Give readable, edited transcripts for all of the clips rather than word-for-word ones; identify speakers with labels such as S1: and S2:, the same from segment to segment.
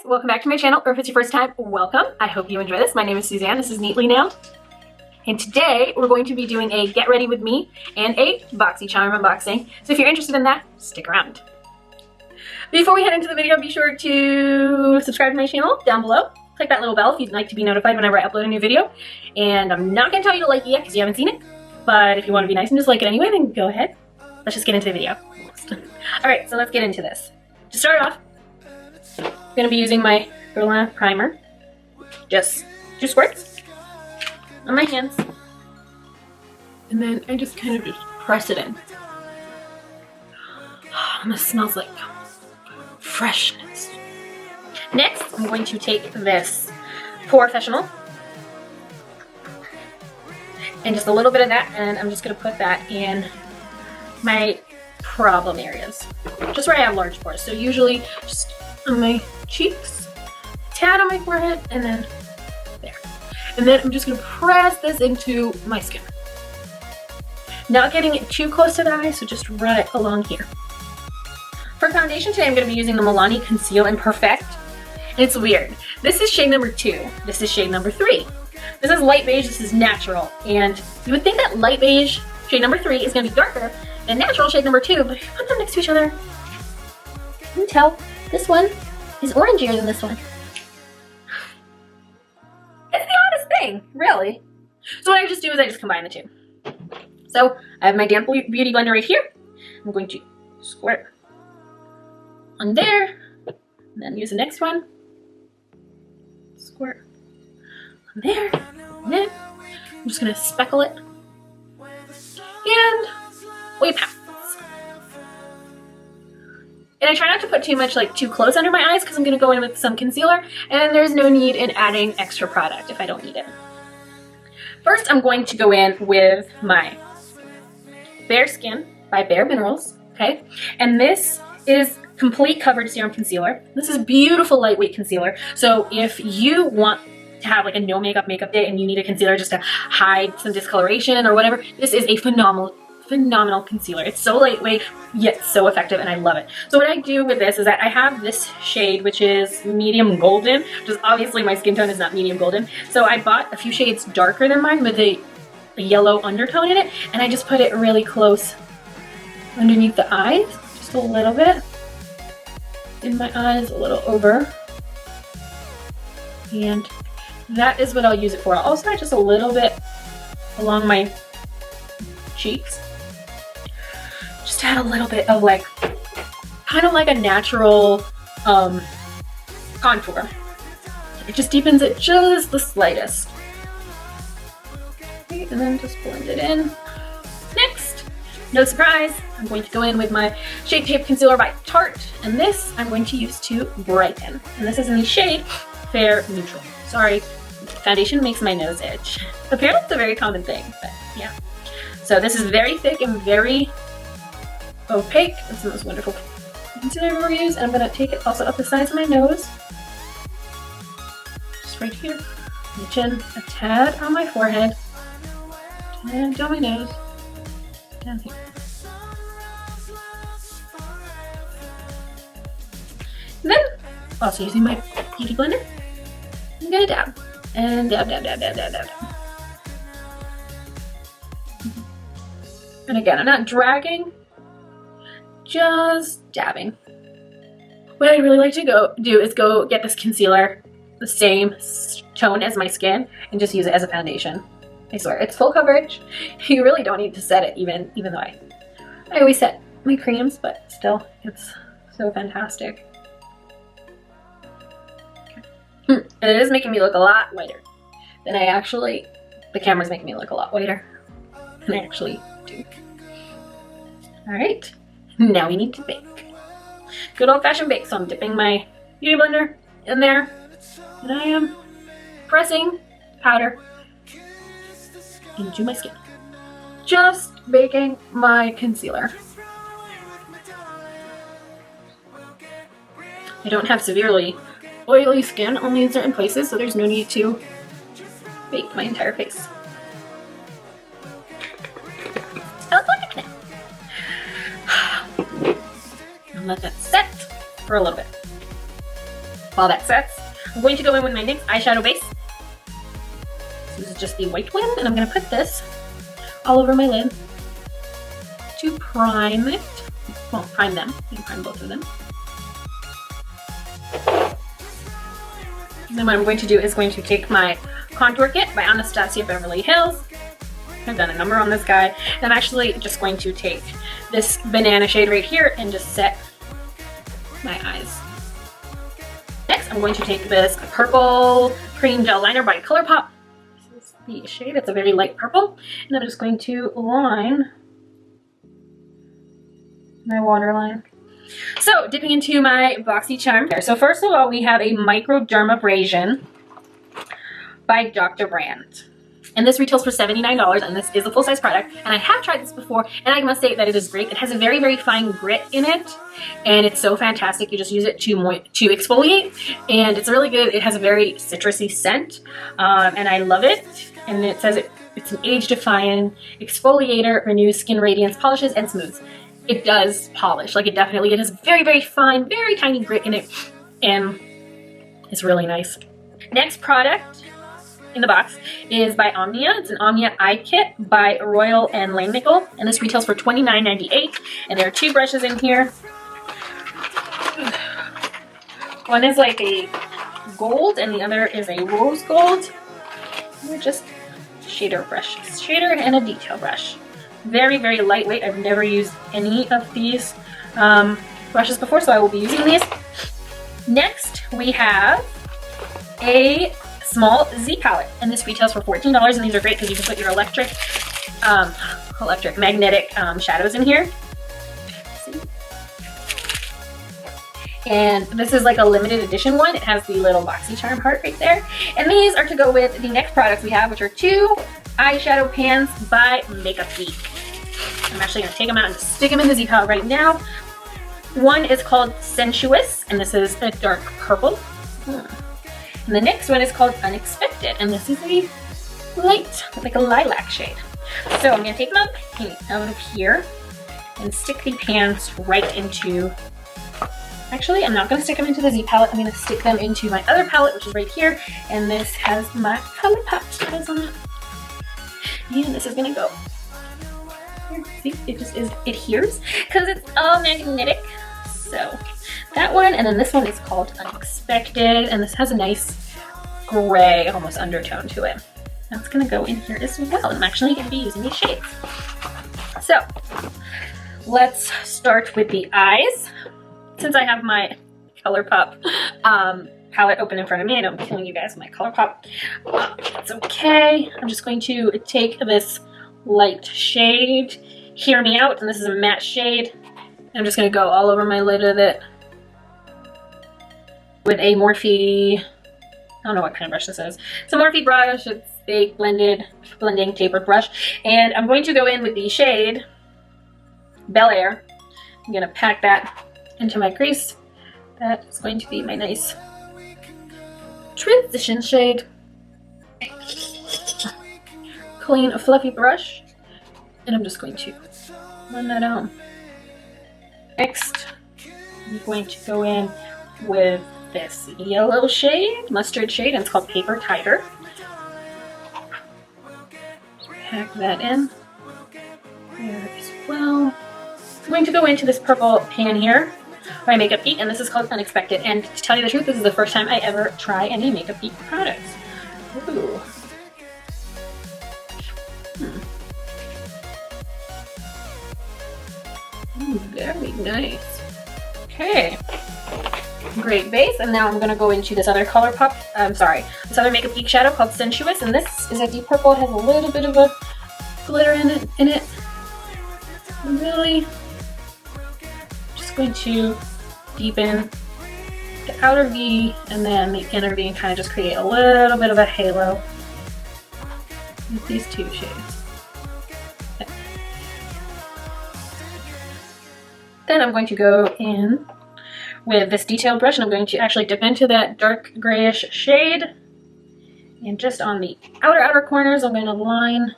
S1: welcome back to my channel, or if it's your first time, welcome. I hope you enjoy this. My name is Suzanne, this is Neatly Nailed. And today we're going to be doing a get ready with me and a Boxycharm unboxing. So if you're interested in that, stick around. Before we head into the video, be sure to subscribe to my channel down below. Click that little bell if you'd like to be notified whenever I upload a new video. And I'm not going to tell you to like it yet because you haven't seen it. But if you want to be nice and just like it anyway, then go ahead. Let's just get into the video. Alright, so let's get into this. To start off, I'm going to be using my Guerlain primer. Just 2 squirts on my hands. And then I just kind of just press it in. And this smells like freshness. Next, I'm going to take this Pore Fessional and just a little bit of that, and I'm just going to put that in my problem areas, just where I have large pores. So usually just on my cheeks, tad on my forehead, and then there. And then I'm just going to press this into my skin. Not getting it too close to the eye, so just run it along here. For foundation today, I'm going to be using the Milani Conceal and Perfect. And it's weird. This is shade number 2. This is shade number 3. This is light beige, this is natural. And you would think that light beige, shade number 3, is going to be darker than natural, shade number 2. But if you put them next to each other, you can tell this one is orangier than this one. It's the oddest thing, really. So what I just do is I just combine the two. So I have my damp beauty blender right here. I'm going to squirt on there, and then use the next one. Squirt on there, and then I'm just gonna speckle it, and we pass. And I try not to put too much, too close under my eyes, because I'm gonna go in with some concealer, and there's no need in adding extra product if I don't need it. First, I'm going to go in with my Bare Skin by Bare Minerals, okay? And this is complete coverage serum concealer. This is beautiful lightweight concealer. So if you want to have a no makeup day and you need a concealer just to hide some discoloration or whatever, this is a phenomenal concealer. It's so lightweight yet so effective, and I love it. So what I do with this is that I have this shade, which is medium golden, which is obviously my skin tone is not medium golden. So I bought a few shades darker than mine with a yellow undertone in it, and I just put it really close underneath the eyes, just a little bit. In my eyes, a little over. And that is what I'll use it for. I'll also add just a little bit along my cheeks. Just add a little bit of kind of like a natural contour. It just deepens it just the slightest. Okay, and then just blend it in. Next, no surprise, I'm going to go in with my Shape Tape Concealer by Tarte, and this I'm going to use to brighten. And this is in the shade Fair Neutral. Sorry, foundation makes my nose itch. Apparently it's a very common thing, but yeah. So this is very thick and very opaque. It's the most wonderful concealer I've ever used, and I'm going to take it also up the sides of my nose. Just right here. My chin, a tad on my forehead, and down my nose, down here. And then, also using my beauty blender, I'm gonna dab. And dab, dab, dab, dab, dab, dab, dab. And again, I'm not dragging, just dabbing. What I'd really like to do is go get this concealer the same tone as my skin and just use it as a foundation. I swear, it's full coverage. You really don't need to set it even though I always set my creams, but still, it's so fantastic. And it is making me look a lot whiter than the camera's making me look a lot whiter than I actually do. Alright, now we need to bake. Good old-fashioned bake, so I'm dipping my beauty blender in there, and I am pressing powder into my skin. Just baking my concealer. I don't have severely oily skin, only in certain places, so there's no need to bake my entire face. I look like a I'll let that set for a little bit. while that sets, I'm going to go in with my NYX eyeshadow base. This is just the white one, and I'm going to put this all over my lid to prime it. Well, prime them. You can prime both of them. And then what I'm going to do is going to take my contour kit by Anastasia Beverly Hills. I've done a number on this guy. And I'm actually just going to take this banana shade right here and just set my eyes. Next, I'm going to take this purple cream gel liner by Colourpop. This is the shade. It's a very light purple. And I'm just going to line my waterline. So, dipping into my Boxycharm here. So first of all, we have a microdermabrasion by Dr. Brandt. And this retails for $79, and this is a full-size product. And I have tried this before, and I must say that it is great. It has a very, very fine grit in it, and it's so fantastic. You just use it to exfoliate, and it's really good. It has a very citrusy scent, and I love it. And it says it's an age-defying exfoliator, renews skin radiance, polishes, and smooths. It does polish, like it has very, very fine, very tiny grit in it, and it's really nice. Next product in the box is by Omnia. It's an Omnia eye kit by Royal and Langnickel, and this retails for $29.98. And there are two brushes in here. One is like a gold, and the other is a rose gold. They're just shader brushes, shader and a detail brush. Very, very lightweight. I've never used any of these brushes before, so I will be using these. Next, we have a small Z palette, and this retails for $14, and these are great because you can put your magnetic shadows in here. See? And this is like a limited edition one. It has the little Boxycharm heart right there. And these are to go with the next products we have, which are two eyeshadow pans by Makeup Geek. I'm actually going to take them out and just stick them in the Z palette right now. One is called Sensuous, and this is a dark purple. And the next one is called Unexpected, and this is a light, like a lilac shade. So I'm going to take them out of here and stick the pans right into, actually I'm not going to stick them into the Z palette, I'm going to stick them into my other palette, which is right here, and this has my Colourpop shadows on it. And this is going to go here. See, it just adheres because it's all magnetic. So that one, and then this one is called Unexpected, and this has a nice gray, almost undertone to it. That's going to go in here as well, and I'm actually going to be using these shades. So let's start with the eyes. Since I have my Colourpop palette open in front of me, I know I'm killing you guys with my Colourpop. It's okay. I'm just going to take this light shade, Hear Me Out, and this is a matte shade. I'm just going to go all over my lid with it with a Morphe, I don't know what kind of brush this is. It's a Morphe brush. It's a blending tapered brush. And I'm going to go in with the shade Bel Air. I'm going to pack that into my crease. That is going to be my nice transition shade. Clean, fluffy brush. And I'm just going to blend that out. Next, I'm going to go in with this yellow shade, mustard shade, and it's called Paper Tighter. Pack that in there as well. I'm going to go into this purple pan here by Makeup Geek, and this is called Unexpected. And to tell you the truth, this is the first time I ever try any Makeup Geek products. Ooh. Very nice. Okay. Great base, and now I'm going to go into this other Colourpop, this other Makeup Geek shadow called Sensuous, and this is a deep purple. It has a little bit of a glitter in it. I'm really just going to deepen the outer V and then the inner V and kind of just create a little bit of a halo with these two shades. Then I'm going to go in with this detail brush, and I'm going to actually dip into that dark grayish shade, and just on the outer corners I'm going to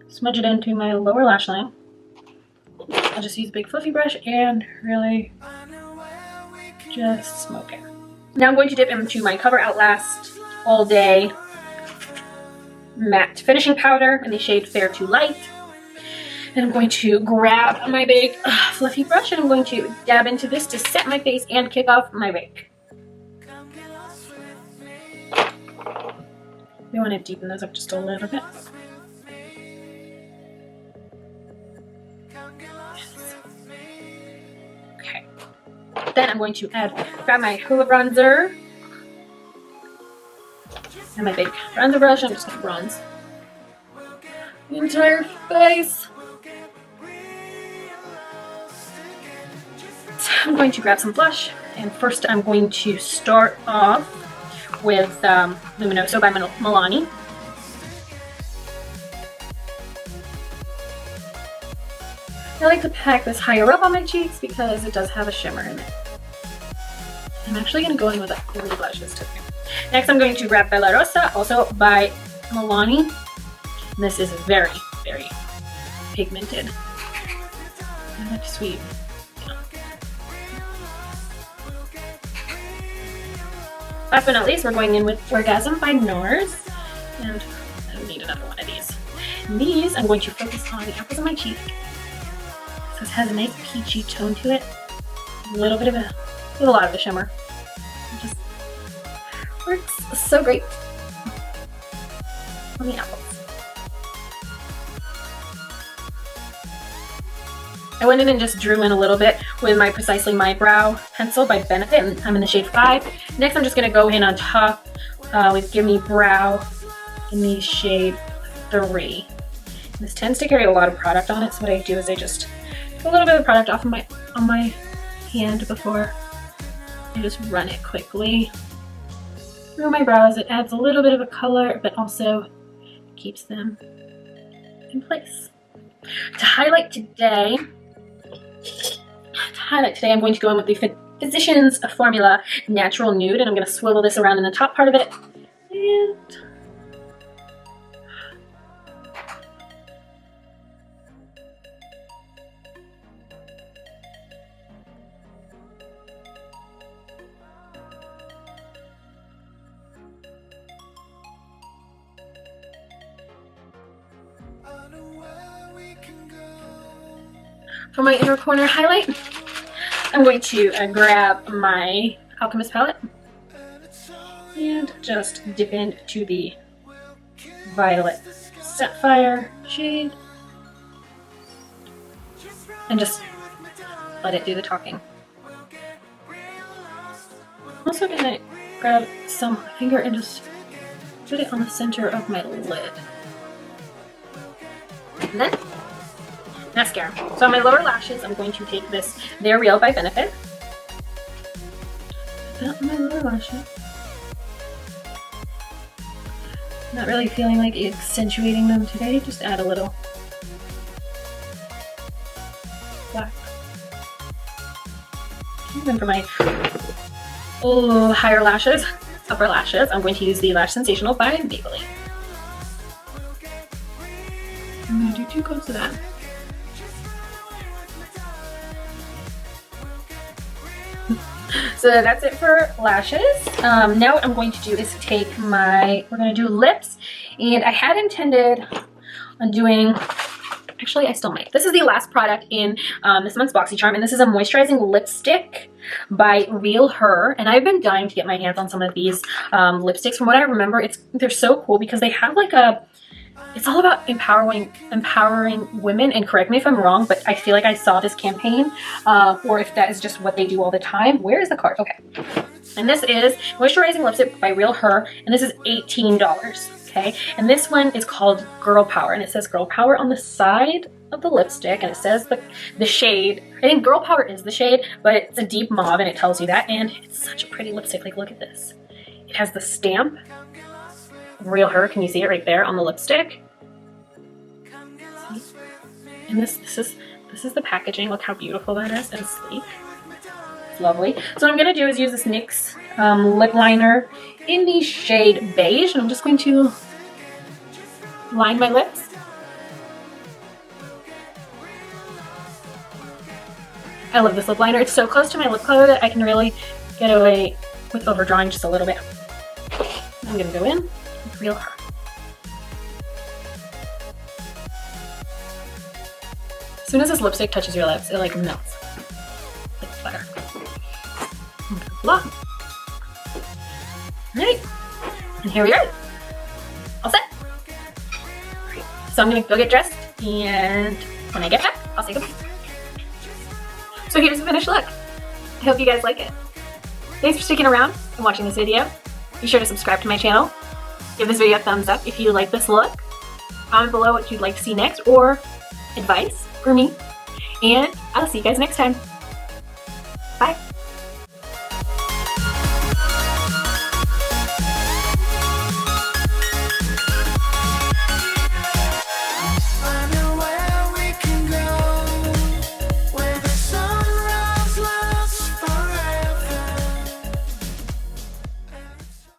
S1: smudge it into my lower lash line. I'll just use a big fluffy brush and really just smoke it. Now I'm going to dip into my Cover Outlast All Day Matte Finishing Powder in the shade Fair to Light. And I'm going to grab my big fluffy brush and I'm going to dab into this to set my face and kick off my bake. We want to deepen those up just a little bit. Yes. Okay. Then I'm going to grab my Hoola bronzer and my big bronzer brush. I'm just going to bronze the entire face. I'm going to grab some blush, and first I'm going to start off with Luminoso by Milani. I like to pack this higher up on my cheeks because it does have a shimmer in it. I'm actually going to go in with three blushes today. Next I'm going to grab Bella Rosa, also by Milani. This is very, very pigmented. And that's sweet. Last but not least, we're going in with Orgasm by NARS. And I don't need another one of these. And these, I'm going to focus on the apples of my cheek. So this has a nice peachy tone to it. A little bit of a lot of a shimmer. It just works so great on the apples. I went in and just drew in a little bit with my Precisely My Brow pencil by Benefit, and I'm in the shade 5. Next I'm just going to go in on top with Gimme Brow in the shade 3. This tends to carry a lot of product on it, so what I do is I just take a little bit of product off of on my hand before I just run it quickly through my brows. It adds a little bit of a color, but also keeps them in place. To highlight today, I'm going to go in with the Physicians Formula Natural Nude, and I'm going to swivel this around in the top part of it. And for my inner corner highlight, I'm going to grab my Alchemist palette and just dip into the Violet Sapphire shade and just let it do the talking. I'm also going to grab some finger and just put it on the center of my lid. And then mascara. So on my lower lashes, I'm going to take this They're Real by Benefit. Put that on my lower lashes. Not really feeling like accentuating them today, just add a little black. And then for my higher lashes, upper lashes, I'm going to use the Lash Sensational by Maybelline. I'm going to do 2 coats of that. So that's it for lashes. Now what I'm going to do is take we're going to do lips, and I had intended on doing, actually I still might. This is the last product in this month's Boxycharm, and this is a moisturizing lipstick by Real Her, and I've been dying to get my hands on some of these lipsticks. From what I remember, they're so cool because they have like it's all about empowering women, and correct me if I'm wrong, but I feel like I saw this campaign, or if that is just what they do all the time. Where is the card? Okay. And this is Moisturizing Lipstick by Real Her, and this is $18, okay? And this one is called Girl Power, and it says Girl Power on the side of the lipstick, and it says the shade. I think Girl Power is the shade, but it's a deep mauve, and it tells you that, and it's such a pretty lipstick. Like, look at this. It has the stamp Real Her. Can you see it right there on the lipstick? See? And this is the packaging. Look how beautiful that is, and sleek. It's lovely. So what I'm going to do is use this NYX lip liner in the shade Beige, and I'm just going to line my lips. I love this lip liner. It's so close to my lip color that I can really get away with overdrawing just a little bit. I'm gonna go in with Real Her. As soon as this lipstick touches your lips, it like melts like butter. Voila. Alright, and here we are. All set. So I'm gonna go get dressed, and when I get back, I'll say goodbye. So here's the finished look. I hope you guys like it. Thanks for sticking around and watching this video. Be sure to subscribe to my channel. Give this video a thumbs up if you like this look. Comment below what you'd like to see next or advice for me. And I'll see you guys next time. Bye.